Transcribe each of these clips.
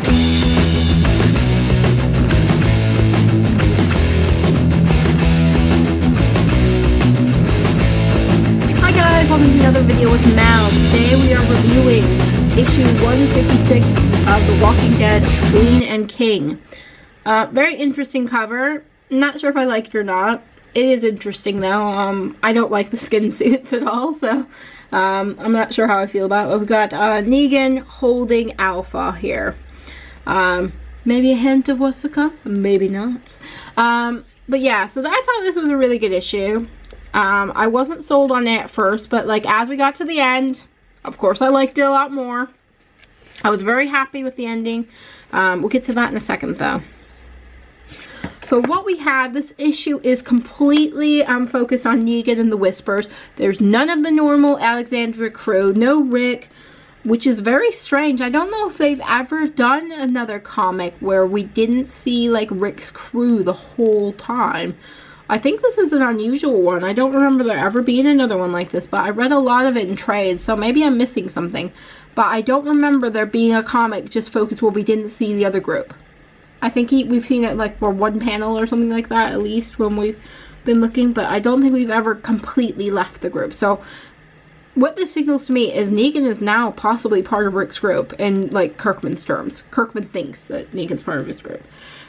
Welcome to another video with Mal. Today we are reviewing issue 156 of The Walking Dead, Queen and King. Very interesting cover. Not sure if I like it or not. It is interesting though. I don't like the skin suits at all, so I'm not sure how I feel about it. We've got Negan holding Alpha here. Maybe a hint of what's to come, maybe not. But yeah, so I thought this was a really good issue. I wasn't sold on it at first, but like as we got to the end, of course I liked it a lot more. I was very happy with the ending. We'll get to that in a second though. So what we have, this issue is completely focused on Negan and the Whispers. There's none of the normal Alexandria crew, no Rick, which is very strange. I don't know if they've ever done another comic where we didn't see like Rick's crew the whole time. I think this is an unusual one. I don't remember there ever being another one like this, but I read a lot of it in trades, so maybe I'm missing something. But I don't remember there being a comic just focused where we didn't see the other group. I think we've seen it like for one panel or something like that, at least when we've been looking, but I don't think we've ever completely left the group. So what this signals to me is Negan is now possibly part of Rick's group in like Kirkman's terms. Kirkman thinks that Negan's part of his group.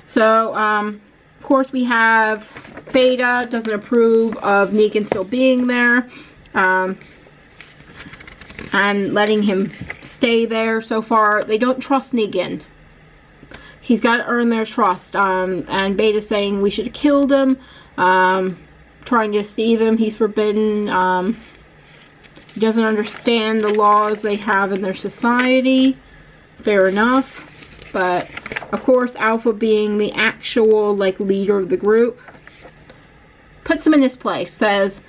So, of course, we have Beta doesn't approve of Negan still being there, and letting him stay there so far. They don't trust Negan. He's got to earn their trust, and Beta's saying we should have killed him, trying to deceive him. He's forbidden. He doesn't understand the laws they have in their society. Fair enough. But, of course, Alpha being the actual, like, leader of the group, puts him in his place. Says,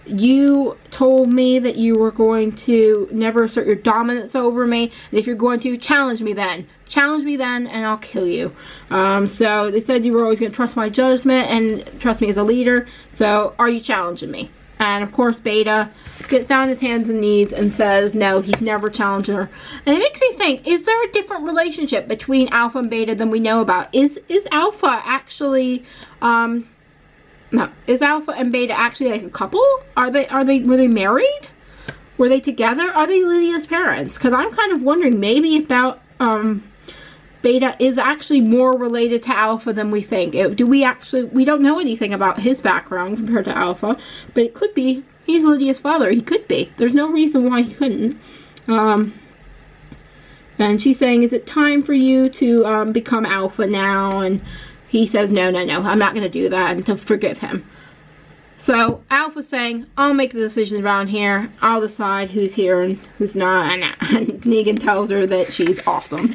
you told me that you were going to never assert your dominance over me. And if you're going to, challenge me then. Challenge me then, and I'll kill you. So, they said you were always going to trust my judgment and trust me as a leader. So, are you challenging me? And, of course, Beta gets down on his hands and knees and says, no, he's never challenged her. And it makes me think, is there a different relationship between Alpha and Beta than we know about? Is Alpha actually, no, is Alpha and Beta actually like a couple? Were they married? Were they together? Are they Lydia's parents? Because I'm kind of wondering maybe about, Beta is actually more related to Alpha than we think. We don't know anything about his background compared to Alpha, but it could be. He's Lydia's father. He could be. There's no reason why he couldn't. And she's saying, is it time for you to become Alpha now? And he says, no, I'm not going to do that, and to forgive him. So Alpha's saying, I'll make the decisions around here. I'll decide who's here and who's not. And Negan tells her that she's awesome.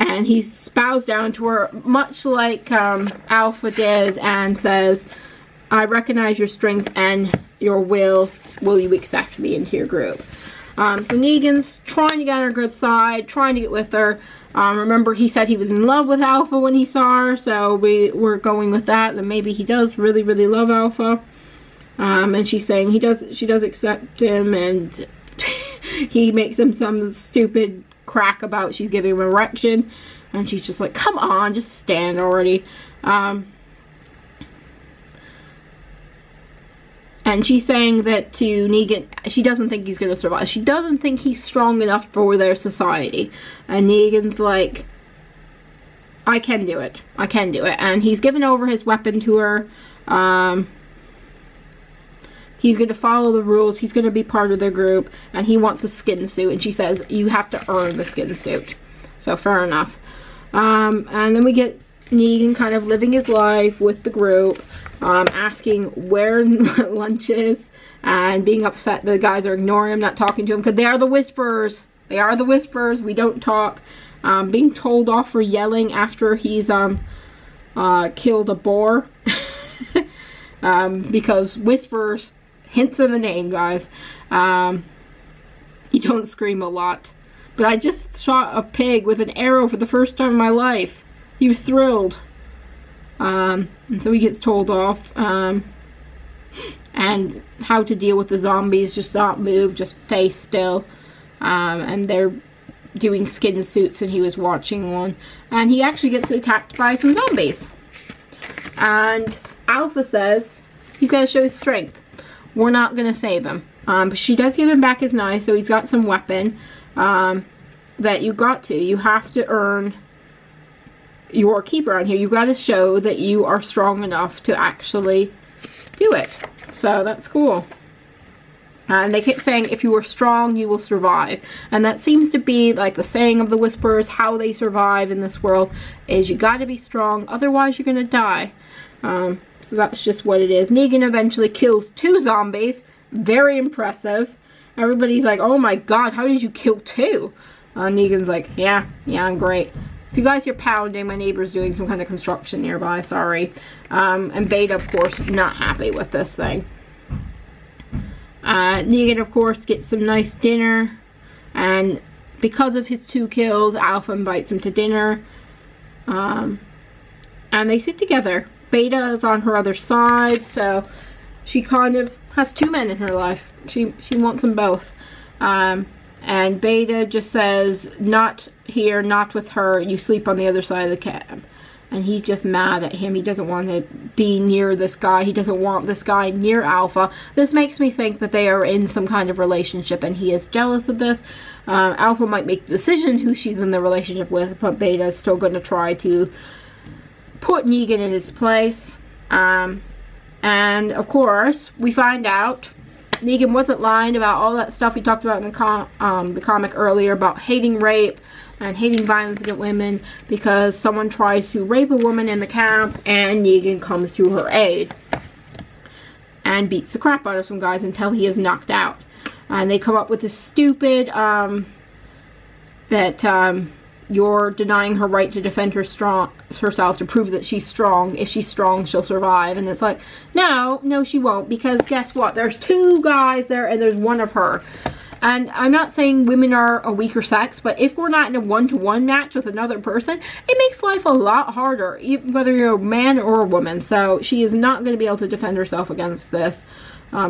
And he bows down to her, much like Alpha did, and says, I recognize your strength and your will. Will you accept me into your group? So Negan's trying to get on her good side, trying to get with her. Remember, he said he was in love with Alpha when he saw her, so we're going with that. And maybe he does really, really love Alpha. And she's saying she does accept him, and he makes him some stupid crack about she's giving him an erection, and she's just like, come on, just stand already. And she's saying that to Negan, she doesn't think he's going to survive. She doesn't think he's strong enough for their society. And Negan's like, I can do it. I can do it. And he's given over his weapon to her. He's going to follow the rules. He's going to be part of their group. And he wants a skin suit. And she says, you have to earn the skin suit. So, fair enough. And then we get Negan kind of living his life with the group. Asking where lunch is. And being upset the guys are ignoring him, not talking to him. Because they are the Whisperers. They are the Whisperers. We don't talk. Being told off for yelling after he's killed a boar. Because Whisperers, hints in the name, guys. You don't scream a lot. But I just shot a pig with an arrow for the first time in my life. He was thrilled. And so he gets told off. And how to deal with the zombies. Just not move. Just stay still. and they're doing skin suits, and he was watching one, and he actually gets attacked by some zombies. And Alpha says he's got to show his strength. We're not going to save him. But she does give him back his knife, so he's got some weapon that you have to earn your keep around here. You got to show that you are strong enough to actually do it. So that's cool. And they keep saying, if you are strong, you will survive. And that seems to be like the saying of the Whisperers. How they survive in this world is you got to be strong, otherwise you're going to die. So that's just what it is. Negan eventually kills 2 zombies. Very impressive. Everybody's like, oh my god, how did you kill 2? Negan's like, yeah, I'm great. If you guys hear pounding, my neighbor's doing some kind of construction nearby, sorry. And Beta, of course, not happy with this thing. Negan, of course, gets some nice dinner, and because of his 2 kills, Alpha invites him to dinner, and they sit together. Beta is on her other side, so she kind of has 2 men in her life. She wants them both, and Beta just says, not here, not with her, you sleep on the other side of the cab. And he's just mad at him. He doesn't want to be near this guy. He doesn't want this guy near Alpha. This makes me think that they are in some kind of relationship, and he is jealous of this. Alpha might make the decision who she's in the relationship with, but Beta is still going to try to put Negan in his place. And, of course, we find out Negan wasn't lying about all that stuff he talked about in the comic earlier about hating rape and hating violence against women, because someone tries to rape a woman in the camp and Negan comes to her aid and beats the crap out of some guys until he is knocked out. And they come up with this stupid that you're denying her right to defend herself to prove that she's strong. If she's strong, she'll survive. And it's like, no, she won't, because guess what? There's 2 guys there and there's 1 of her. And I'm not saying women are a weaker sex, but if we're not in a one-to-one match with another person, it makes life a lot harder, whether you're a man or a woman. So she is not going to be able to defend herself against this.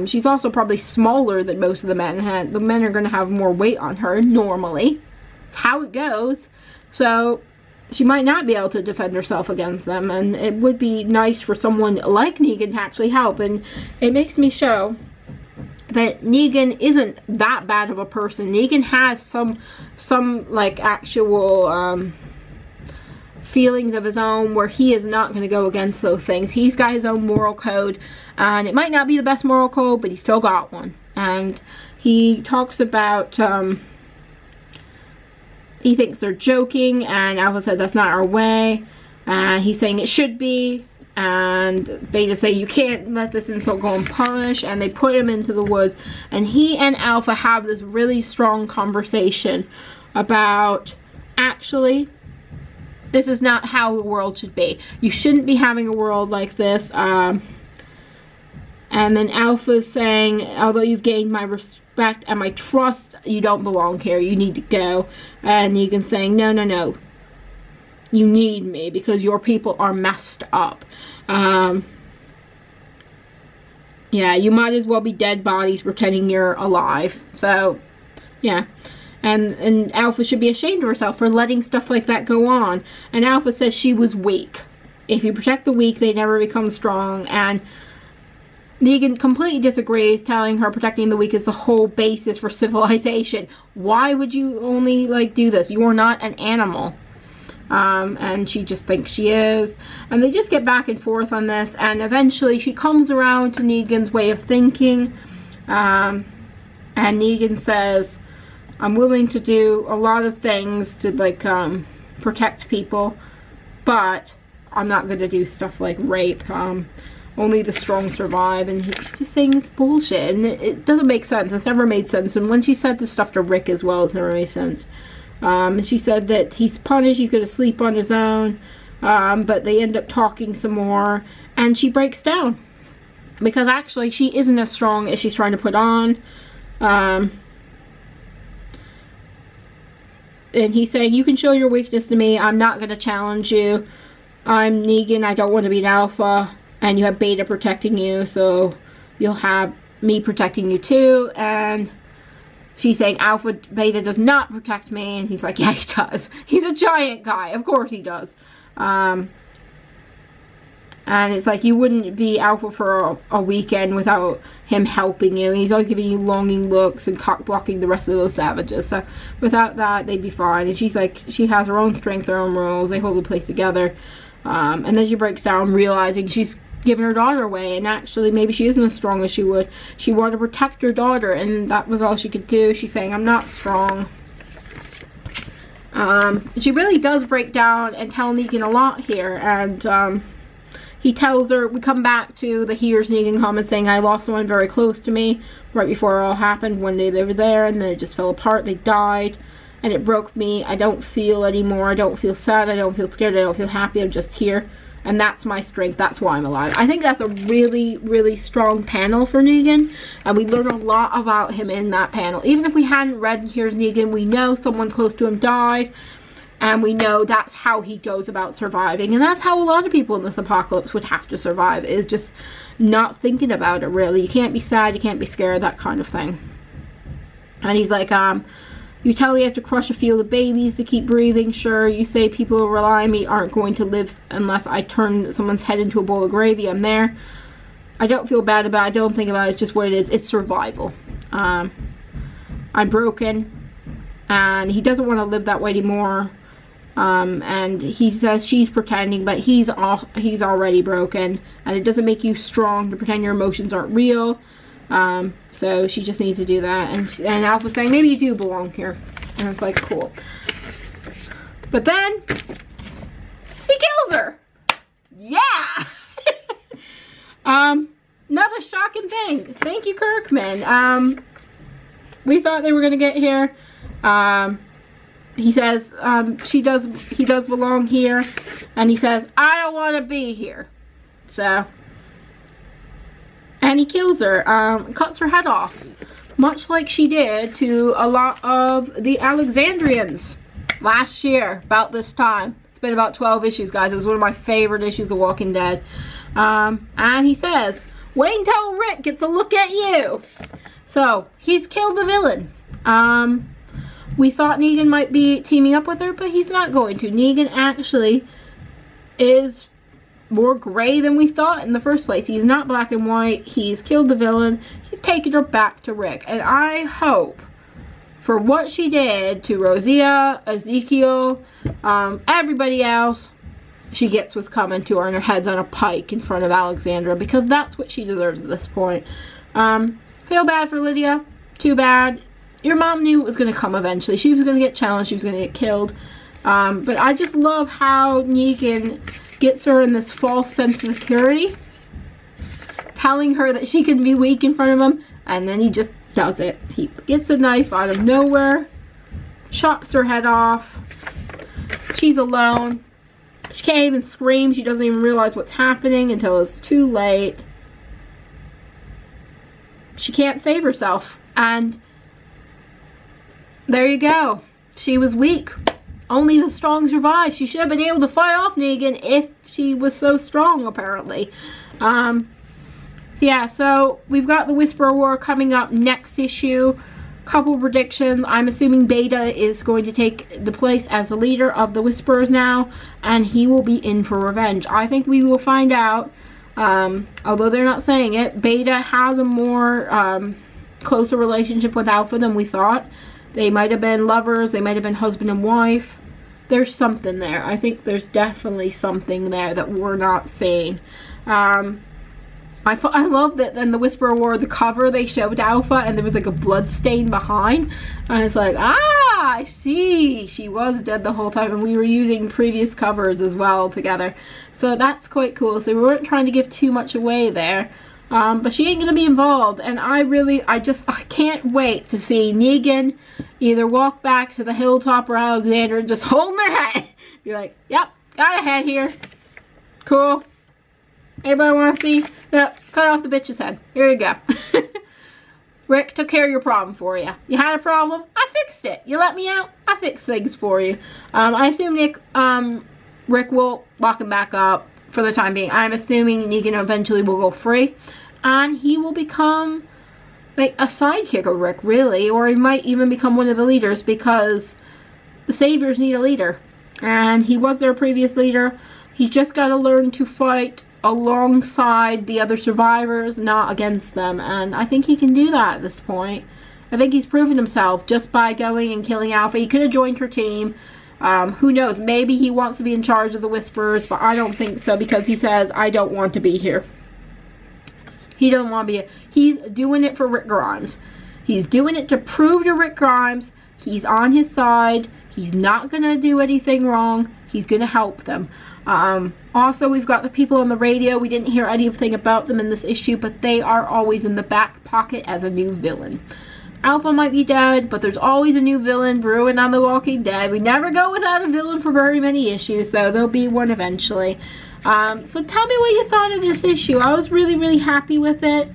She's also probably smaller than most of the men. The men are going to have more weight on her normally. It's how it goes. So she might not be able to defend herself against them. And it would be nice for someone like Negan to actually help. And it makes me show that Negan isn't that bad of a person. Negan has some like actual feelings of his own where he is not going to go against those things. He's got his own moral code, and it might not be the best moral code, but he's still got one. And he talks about he thinks they're joking, and Alpha said that's not our way, and he's saying it should be. And Beta say, you can't let this insult go unpunished, and they put him into the woods, and he and Alpha have this really strong conversation about, actually, this is not how the world should be. You shouldn't be having a world like this. And then Alpha's saying, although you've gained my respect and my trust, you don't belong here, you need to go. And Negan's saying, no. You need me because your people are messed up. Yeah, you might as well be dead bodies pretending you're alive. So, yeah. And Alpha should be ashamed of herself for letting stuff like that go on. And Alpha says she was weak. If you protect the weak, they never become strong. And Negan completely disagrees, telling her protecting the weak is the whole basis for civilization. Why would you only, like, do this? You are not an animal. And she just thinks she is. And they just get back and forth on this. And eventually she comes around to Negan's way of thinking. And Negan says, I'm willing to do a lot of things to, like, protect people. But I'm not going to do stuff like rape. Only the strong survive. And he's just saying it's bullshit. And it doesn't make sense. It's never made sense. And when she said this stuff to Rick as well, it's never made sense. And she said that he's punished, he's going to sleep on his own, but they end up talking some more, and she breaks down, because actually she isn't as strong as she's trying to put on. And he's saying, you can show your weakness to me, I'm not going to challenge you, I'm Negan, I don't want to be an alpha, and you have Beta protecting you, so you'll have me protecting you too. And she's saying Alpha Beta does not protect me, and he's like, yeah, he does. He's a giant guy. Of course he does. And it's like, you wouldn't be Alpha for a weekend without him helping you. And he's always giving you longing looks and cock-blocking the rest of those savages. So without that, they'd be fine. And she's like, she has her own strength, her own rules. They hold the place together. And then she breaks down, realizing she's giving her daughter away. And actually, maybe she isn't as strong as she would. She wanted to protect her daughter, and that was all she could do. She's saying, I'm not strong. She really does break down and tell Negan a lot here. And, he tells her, we come back to the here's Negan comment saying, I lost someone very close to me right before it all happened. One day they were there and then it just fell apart. They died and it broke me. I don't feel anymore. I don't feel sad. I don't feel scared. I don't feel happy. I'm just here. And that's my strength. That's why I'm alive. I think that's a really, really strong panel for Negan. And we learn a lot about him in that panel. Even if we hadn't read Here's Negan, we know someone close to him died. And we know that's how he goes about surviving. And that's how a lot of people in this apocalypse would have to survive. Is just not thinking about it, really. You can't be sad, you can't be scared, that kind of thing. And he's like, you tell me you have to crush a field of babies to keep breathing. Sure, you say people who rely on me aren't going to live unless I turn someone's head into a bowl of gravy. I'm there. I don't feel bad about it. I don't think about it. It's just what it is. It's survival. I'm broken. And he doesn't want to live that way anymore. And he says she's pretending, but he's already broken, and it doesn't make you strong to pretend your emotions aren't real. So she just needs to do that, and Alpha's saying, maybe you do belong here, and it's like, cool. But then he kills her. Yeah. Another shocking thing. Thank you, Kirkman. We thought they were gonna get here. He says he does belong here, and he says, I don't want to be here. So, and he kills her, cuts her head off, much like she did to a lot of the Alexandrians last year about this time. It's been about 12 issues, guys. It was one of my favorite issues of Walking Dead. And he says, wait until Rick gets a look at you. So he's killed the villain. We thought Negan might be teaming up with her, but he's not going to. Negan actually is more gray than we thought in the first place. He's not black and white. He's killed the villain. He's taken her back to Rick. And I hope for what she did to Rosea, Ezekiel, everybody else, she gets what's coming to her and her head's on a pike in front of Alexandra, because that's what she deserves at this point. Feel bad for Lydia. Too bad. Your mom knew it was going to come eventually. She was going to get challenged. She was going to get killed. But I just love how Negan gets her in this false sense of security, telling her that she can be weak in front of him, and then he just does it. He gets a knife out of nowhere, chops her head off. She's alone. She can't even scream. She doesn't even realize what's happening until it's too late. She can't save herself. And there you go. She was weak. Only the strong survive. She should have been able to fight off Negan if she was so strong, apparently. So yeah, so we've got the Whisperer War coming up next issue. Couple predictions. I'm assuming Beta is going to take the place as the leader of the Whisperers now, and he will be in for revenge. I think we will find out, although they're not saying it, Beta has a more closer relationship with Alpha than we thought. They might have been lovers, they might have been husband and wife. There's something there. I think there's definitely something there that we're not seeing. I love that in the Whisperer War, the cover, they showed Alpha and there was like a blood stain behind. And it's like, ah, I see. She was dead the whole time, and we were using previous covers as well together. So that's quite cool. So we weren't trying to give too much away there. But she ain't going to be involved. And I can't wait to see Negan either walk back to the hilltop or Alexandra and just holding her head. Be like, yep, got a head here. Cool. Anybody want to see? Yep, cut off the bitch's head. Here you go. Rick took care of your problem for you. You had a problem? I fixed it. You let me out? I fixed things for you. I assume Rick will lock him back up for the time being. I'm assuming Negan eventually will go free, and he will become like a sidekick of Rick, really, or he might even become one of the leaders, because the Saviors need a leader, and he was their previous leader. He's just got to learn to fight alongside the other survivors, not against them, and I think he can do that at this point. I think he's proven himself just by going and killing Alpha. He could have joined her team. Who knows, maybe he wants to be in charge of the Whisperers, but I don't think so, because he says, I don't want to be here. He doesn't want to be here. He's doing it for Rick Grimes. He's doing it to prove to Rick Grimes he's on his side. He's not going to do anything wrong. He's going to help them. Also, we've got the people on the radio. We didn't hear anything about them in this issue, but they are always in the back pocket as a new villain. Alpha might be dead, but there's always a new villain brewing on The Walking Dead. We never go without a villain for very many issues, so there'll be one eventually. So tell me what you thought of this issue. I was really, really happy with it.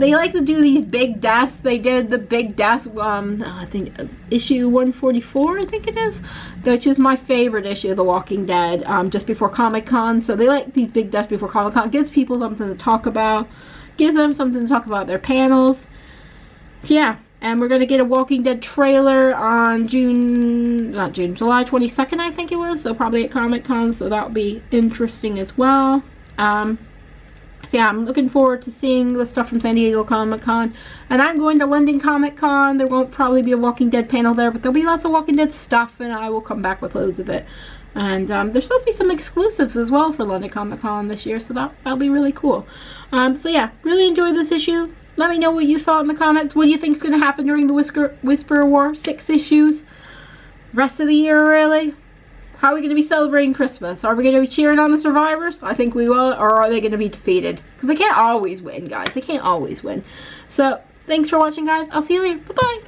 They like to do these big deaths. They did the big death, I think it's issue 144, I think it is, which is my favorite issue of The Walking Dead, just before Comic-Con. So they like these big deaths before Comic-Con. Gives people something to talk about. Gives them something to talk about at their panels. So yeah. And we're going to get a Walking Dead trailer on July 22nd, I think it was. So probably at Comic-Con, so that'll be interesting as well. So yeah, I'm looking forward to seeing the stuff from San Diego Comic-Con. And I'm going to London Comic-Con. There won't probably be a Walking Dead panel there, but there'll be lots of Walking Dead stuff, and I will come back with loads of it. And there's supposed to be some exclusives as well for London Comic-Con this year, so that'll be really cool. So yeah, really enjoyed this issue. Let me know what you thought in the comments. What do you think is going to happen during the Whisperer War? 6 issues? Rest of the year, really? How are we going to be celebrating Christmas? Are we going to be cheering on the survivors? I think we will. Or are they going to be defeated? Because they can't always win, guys. They can't always win. So, thanks for watching, guys. I'll see you later. Bye-bye.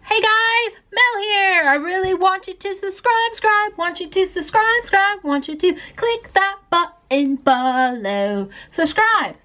Hey, guys. Mel here. I really want you to subscribe. Want you to subscribe. Want you to click that button below. Subscribe.